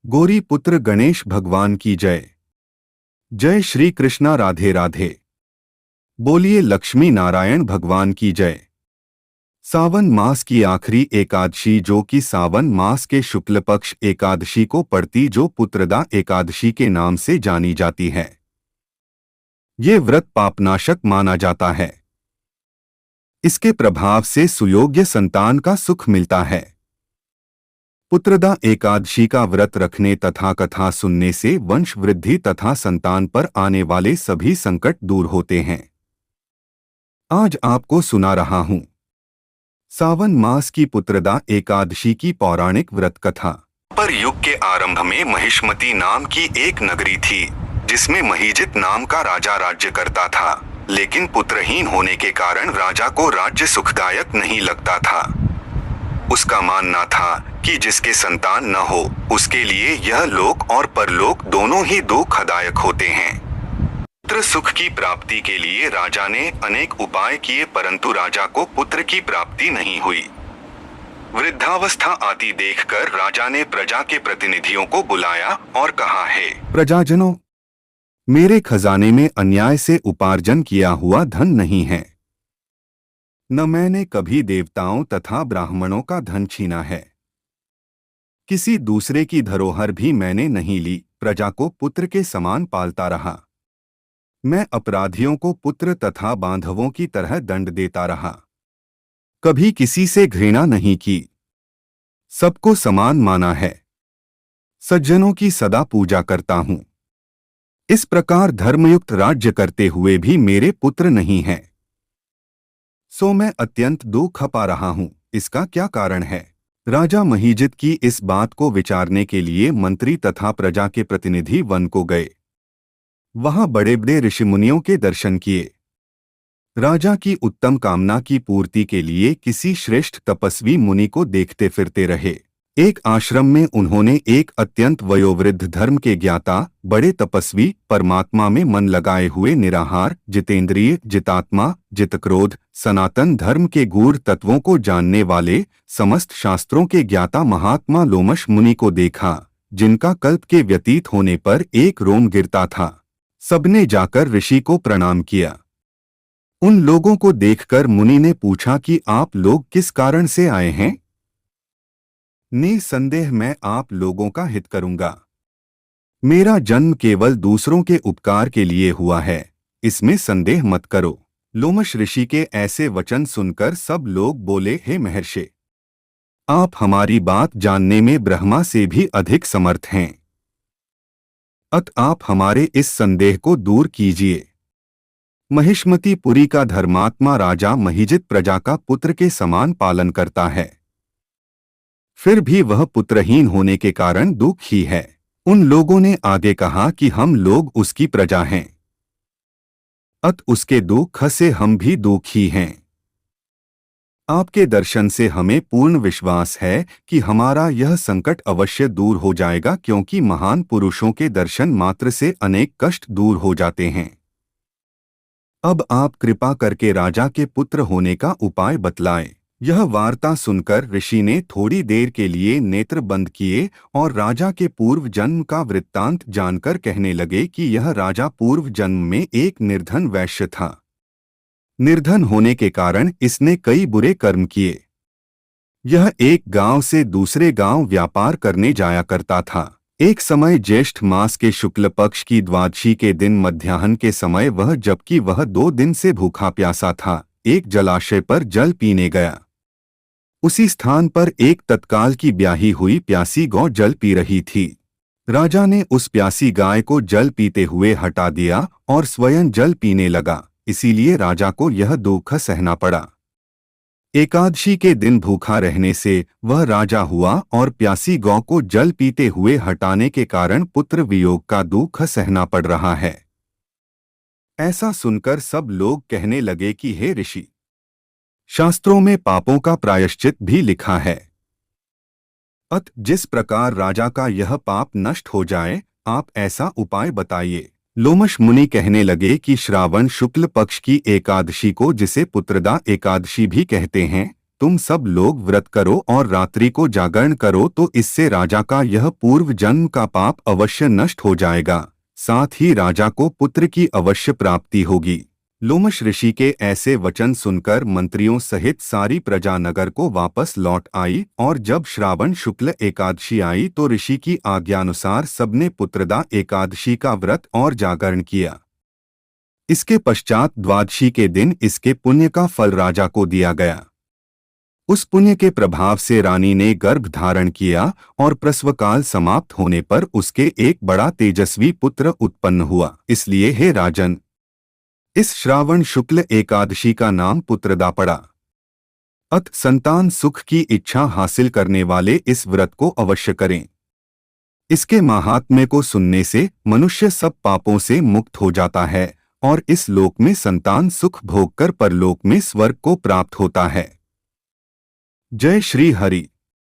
गौरी पुत्र गणेश भगवान की जय। जय श्री कृष्णा, राधे राधे। बोलिए लक्ष्मी नारायण भगवान की जय। सावन मास की आखिरी एकादशी, जो कि सावन मास के शुक्ल पक्ष एकादशी को पड़ती, जो पुत्रदा एकादशी के नाम से जानी जाती है। ये व्रत पापनाशक माना जाता है। इसके प्रभाव से सुयोग्य संतान का सुख मिलता है। पुत्रदा एकादशी का व्रत रखने तथा कथा सुनने से वंश वृद्धि तथा संतान पर आने वाले सभी संकट दूर होते हैं। आज आपको सुना रहा हूं सावन मास की पुत्रदा एकादशी की पौराणिक व्रत कथा। पर युग के आरंभ में महिष्मती नाम की एक नगरी थी, जिसमें महिजित नाम का राजा राज्य करता था। लेकिन पुत्रहीन होने के कारण राजा को राज्य सुखदायक नहीं लगता था। उसका मानना था कि जिसके संतान न हो, उसके लिए यह लोक और परलोक दोनों ही दुखदायक होते हैं। पुत्र सुख की प्राप्ति के लिए राजा ने अनेक उपाय किए, परंतु राजा को पुत्र की प्राप्ति नहीं हुई। वृद्धावस्था आती देखकर राजा ने प्रजा के प्रतिनिधियों को बुलाया और कहा, हे प्रजाजनों, मेरे खजाने में अन्याय से उपार्जन किया हुआ धन नहीं है। न मैंने कभी देवताओं तथा ब्राह्मणों का धन छीना है। किसी दूसरे की धरोहर भी मैंने नहीं ली। प्रजा को पुत्र के समान पालता रहा। मैं अपराधियों को पुत्र तथा बांधवों की तरह दंड देता रहा। कभी किसी से घृणा नहीं की। सबको समान माना है। सज्जनों की सदा पूजा करता हूं। इस प्रकार धर्मयुक्त राज्य करते हुए भी मेरे पुत्र नहीं हैं। सो मैं अत्यंत दुख पा रहा हूं। इसका क्या कारण है? राजा महिजित की इस बात को विचारने के लिए मंत्री तथा प्रजा के प्रतिनिधि वन को गए। वहां बड़े बड़े ऋषिमुनियों के दर्शन किए। राजा की उत्तम कामना की पूर्ति के लिए किसी श्रेष्ठ तपस्वी मुनि को देखते फिरते रहे। एक आश्रम में उन्होंने एक अत्यंत वयोवृद्ध धर्म के ज्ञाता, बड़े तपस्वी, परमात्मा में मन लगाए हुए निराहार, जितेंद्रिय, जितात्मा, जितक्रोध, सनातन धर्म के गूढ़ तत्वों को जानने वाले, समस्त शास्त्रों के ज्ञाता महात्मा लोमश मुनि को देखा, जिनका कल्प के व्यतीत होने पर एक रोम गिरता था। सबने जाकर ऋषि को प्रणाम किया। उन लोगों को देखकर मुनि ने पूछा कि आप लोग किस कारण से आए हैं? निसंदेह मैं आप लोगों का हित करूंगा। मेरा जन्म केवल दूसरों के उपकार के लिए हुआ है, इसमें संदेह मत करो। लोमश ऋषि के ऐसे वचन सुनकर सब लोग बोले, हे महर्षि, आप हमारी बात जानने में ब्रह्मा से भी अधिक समर्थ हैं। आप हमारे इस संदेह को दूर कीजिए। महिष्मतीपुरी का धर्मात्मा राजा महिजित प्रजा का पुत्र के समान पालन करता है, फिर भी वह पुत्रहीन होने के कारण दुखी है। उन लोगों ने आगे कहा कि हम लोग उसकी प्रजा हैं, उसके दुख से हम भी दुखी हैं। आपके दर्शन से हमें पूर्ण विश्वास है कि हमारा यह संकट अवश्य दूर हो जाएगा, क्योंकि महान पुरुषों के दर्शन मात्र से अनेक कष्ट दूर हो जाते हैं। अब आप कृपा करके राजा के पुत्र होने का उपाय बतलाएं। यह वार्ता सुनकर ऋषि ने थोड़ी देर के लिए नेत्र बंद किए और राजा के पूर्व जन्म का वृत्तांत जानकर कहने लगे कि यह राजा पूर्व जन्म में एक निर्धन वैश्य था। निर्धन होने के कारण इसने कई बुरे कर्म किए। यह एक गांव से दूसरे गांव व्यापार करने जाया करता था। एक समय ज्येष्ठ मास के शुक्ल पक्ष की द्वादशी के दिन मध्याह्न के समय जबकि वह 2 दिन से भूखा प्यासा था, एक जलाशय पर जल पीने गया। उसी स्थान पर एक तत्काल की ब्याही हुई प्यासी गौ जल पी रही थी। राजा ने उस प्यासी गाय को जल पीते हुए हटा दिया और स्वयं जल पीने लगा, इसीलिए राजा को यह दुख सहना पड़ा। एकादशी के दिन भूखा रहने से वह राजा हुआ और प्यासी गौ को जल पीते हुए हटाने के कारण पुत्र वियोग का दुख सहना पड़ रहा है। ऐसा सुनकर सब लोग कहने लगे कि हे ऋषि, शास्त्रों में पापों का प्रायश्चित भी लिखा है। जिस प्रकार राजा का यह पाप नष्ट हो जाए, आप ऐसा उपाय बताइए। लोमश मुनि कहने लगे कि श्रावण शुक्ल पक्ष की एकादशी को, जिसे पुत्रदा एकादशी भी कहते हैं, तुम सब लोग व्रत करो और रात्रि को जागरण करो तो इससे राजा का यह पूर्व जन्म का पाप अवश्य नष्ट हो जाएगा, साथ ही राजा को पुत्र की अवश्य प्राप्ति होगी। लोमश ऋषि के ऐसे वचन सुनकर मंत्रियों सहित सारी प्रजा नगर को वापस लौट आई और जब श्रावण शुक्ल एकादशी आई तो ऋषि की आज्ञानुसार सबने पुत्रदा एकादशी का व्रत और जागरण किया। इसके पश्चात द्वादशी के दिन इसके पुण्य का फल राजा को दिया गया। उस पुण्य के प्रभाव से रानी ने गर्भ धारण किया और प्रसवकाल समाप्त होने पर उसके एक बड़ा तेजस्वी पुत्र उत्पन्न हुआ। इसलिए हे राजन, इस श्रावण शुक्ल एकादशी का नाम पुत्रदा पड़ा। अत संतान सुख की इच्छा हासिल करने वाले इस व्रत को अवश्य करें। इसके महात्म्य को सुनने से मनुष्य सब पापों से मुक्त हो जाता है और इस लोक में संतान सुख भोगकर परलोक में स्वर्ग को प्राप्त होता है। जय श्री हरि।